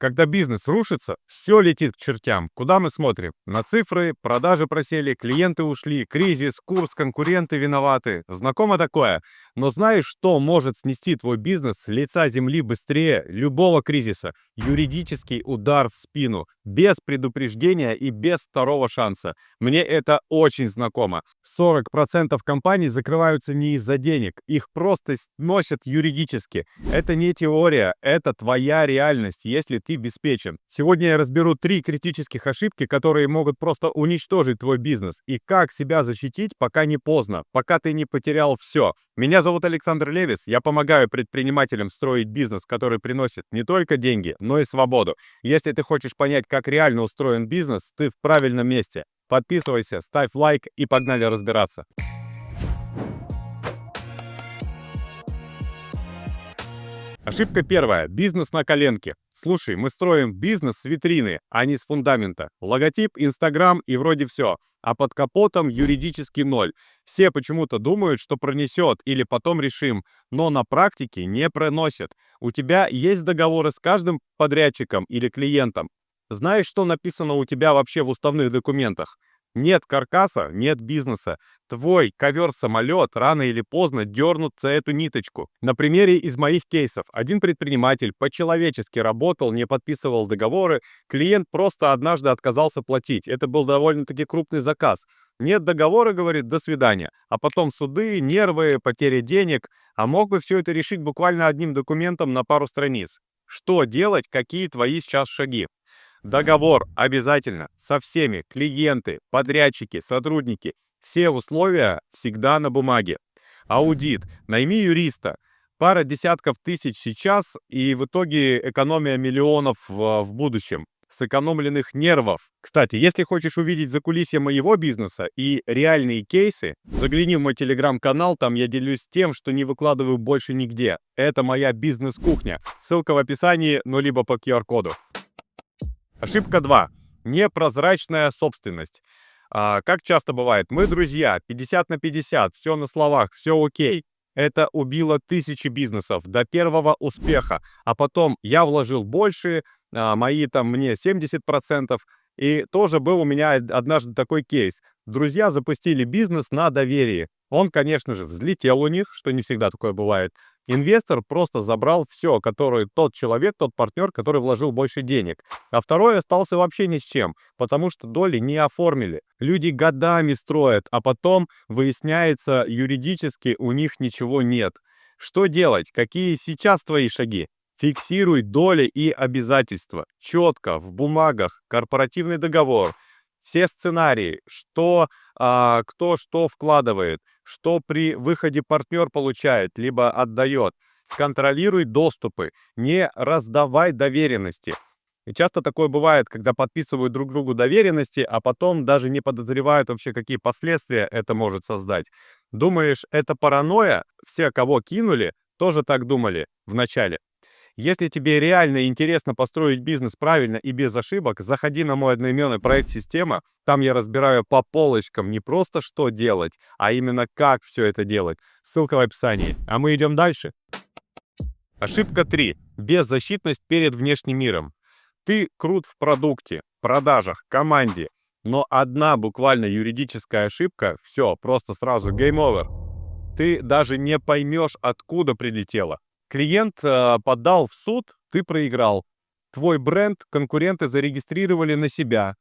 Когда бизнес рушится, все летит к чертям. Куда мы смотрим? На цифры, продажи просели, клиенты ушли, кризис, курс, конкуренты виноваты. Знакомо такое? Но знаешь, что может снести твой бизнес с лица земли быстрее любого кризиса? Юридический удар в спину, без предупреждения и без второго шанса. Мне это очень знакомо. 40% компаний закрываются не из-за денег, их просто сносят юридически. Это не теория, это твоя реальность, если ты обеспечен. Сегодня я разберу 3 критических ошибки, которые могут просто уничтожить твой бизнес, и как себя защитить, пока не поздно, пока ты не потерял все. Меня зовут Александр Левис, я помогаю предпринимателям строить бизнес, который приносит не только деньги, но и свободу. Если ты хочешь понять, как реально устроен бизнес, ты в правильном месте. Подписывайся, ставь лайк и погнали разбираться. Ошибка первая. Бизнес на коленке. Слушай, мы строим бизнес с витрины, а не с фундамента. Логотип, Инстаграм и вроде все. А под капотом юридический ноль. Все почему-то думают, что пронесет или потом решим, но на практике не проносят. У тебя есть договоры с каждым подрядчиком или клиентом. Знаешь, что написано у тебя вообще в уставных документах? Нет каркаса, нет бизнеса. Твой ковер-самолет рано или поздно дернут за эту ниточку. На примере из моих кейсов. Один предприниматель по-человечески работал, не подписывал договоры. Клиент просто однажды отказался платить. Это был довольно-таки крупный заказ. Нет договора, говорит, до свидания. А потом суды, нервы, потеря денег. А мог бы все это решить буквально одним документом на пару страниц. Что делать? Какие твои сейчас шаги? Договор обязательно со всеми, клиенты, подрядчики, сотрудники. Все условия всегда на бумаге. Аудит. Найми юриста. Пара десятков тысяч сейчас и в итоге экономия миллионов в будущем. Сэкономленных нервов. Кстати, если хочешь увидеть закулисье моего бизнеса и реальные кейсы, загляни в мой телеграм-канал, там я делюсь тем, что не выкладываю больше нигде. Это моя бизнес-кухня. Ссылка в описании, ну либо по QR-коду. Ошибка 2. Непрозрачная собственность. Как часто бывает, мы друзья, 50 на 50, все на словах, все окей. Это убило тысячи бизнесов до первого успеха. А потом я вложил больше, мои там мне 70%. И тоже был у меня однажды такой кейс. Друзья запустили бизнес на доверии. Он, конечно же, взлетел у них, что не всегда такое бывает. Инвестор просто забрал все, который тот человек, тот партнер, который вложил больше денег. А второй остался вообще ни с чем, потому что доли не оформили. Люди годами строят, а потом выясняется, юридически у них ничего нет. Что делать? Какие сейчас твои шаги? Фиксируй доли и обязательства. Четко, в бумагах, корпоративный договор. Все сценарии, кто что вкладывает, что при выходе партнер получает, либо отдает. Контролируй доступы, не раздавай доверенности. И часто такое бывает, когда подписывают друг другу доверенности, а потом даже не подозревают вообще, какие последствия это может создать. Думаешь, это паранойя? Все, кого кинули, тоже так думали в начале. Если тебе реально интересно построить бизнес правильно и без ошибок, заходи на мой одноименный проект «Система». Там я разбираю по полочкам не просто что делать, а именно как все это делать. Ссылка в описании. А мы идем дальше. Ошибка 3. Беззащитность перед внешним миром. Ты крут в продукте, продажах, команде, но одна буквально юридическая ошибка, все, просто сразу game over. Ты даже не поймешь, откуда прилетело. Клиент подал в суд, ты проиграл. Твой бренд конкуренты зарегистрировали на себя.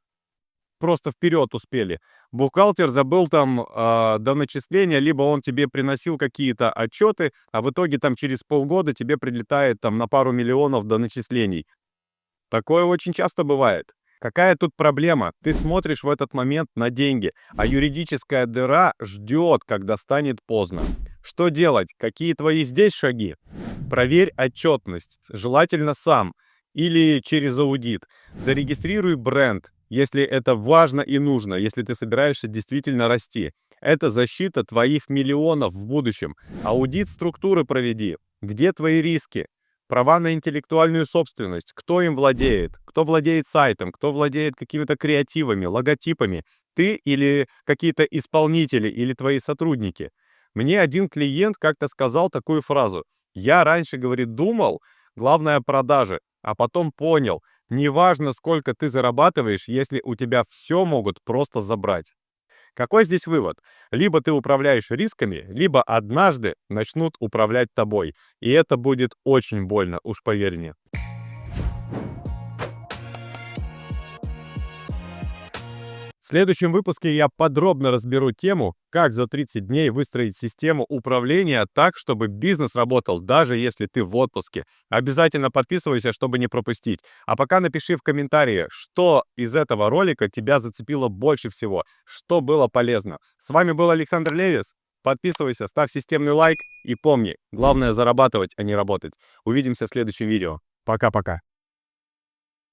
Просто вперед успели. Бухгалтер забыл там до начисления, либо он тебе приносил какие-то отчеты, а в итоге там через полгода тебе прилетает там на пару миллионов до начислений. Такое очень часто бывает. Какая тут проблема? Ты смотришь в этот момент на деньги, а юридическая дыра ждет, когда станет поздно. Что делать? Какие твои здесь шаги? Проверь отчетность, желательно сам или через аудит. Зарегистрируй бренд, если это важно и нужно, если ты собираешься действительно расти. Это защита твоих миллионов в будущем. Аудит структуры проведи. Где твои риски? Права на интеллектуальную собственность. Кто им владеет? Кто владеет сайтом? Кто владеет какими-то креативами, логотипами? Ты или какие-то исполнители, или твои сотрудники? Мне один клиент как-то сказал такую фразу. Я раньше, говорит, думал, главное продажи. а потом понял, неважно, сколько ты зарабатываешь, если у тебя все могут просто забрать. Какой здесь вывод? Либо ты управляешь рисками, либо однажды начнут управлять тобой. И это будет очень больно, уж поверь мне. В следующем выпуске я подробно разберу тему, как за 30 дней выстроить систему управления так, чтобы бизнес работал, даже если ты в отпуске. Обязательно подписывайся, чтобы не пропустить. А пока напиши в комментарии, что из этого ролика тебя зацепило больше всего, что было полезно. С вами был Александр Левис. Подписывайся, ставь системный лайк и помни, главное зарабатывать, а не работать. Увидимся в следующем видео. Пока-пока.